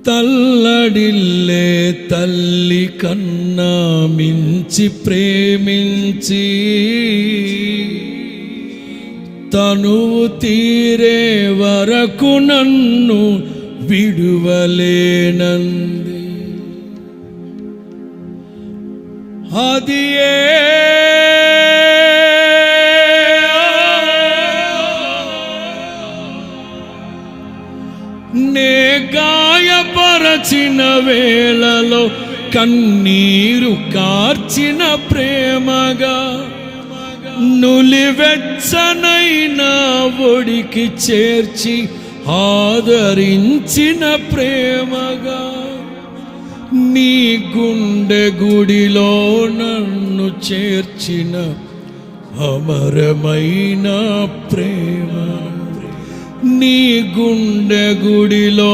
తల్లడిల్లే తల్లి కన్నా మించి ప్రేమించి తనువు తీరే వరకు నన్ను విడువలేనంది. అది నే గాయపరచిన వేళలో కన్నీరు కార్చిన ప్రేమగా, నులివెచ్చనైన ఒడికి చేర్చి ఆదరించిన ప్రేమగా, నీ గుండె గుడిలో నన్ను చేర్చిన అమరమైన ప్రేమ, నీ గుండె గుడిలో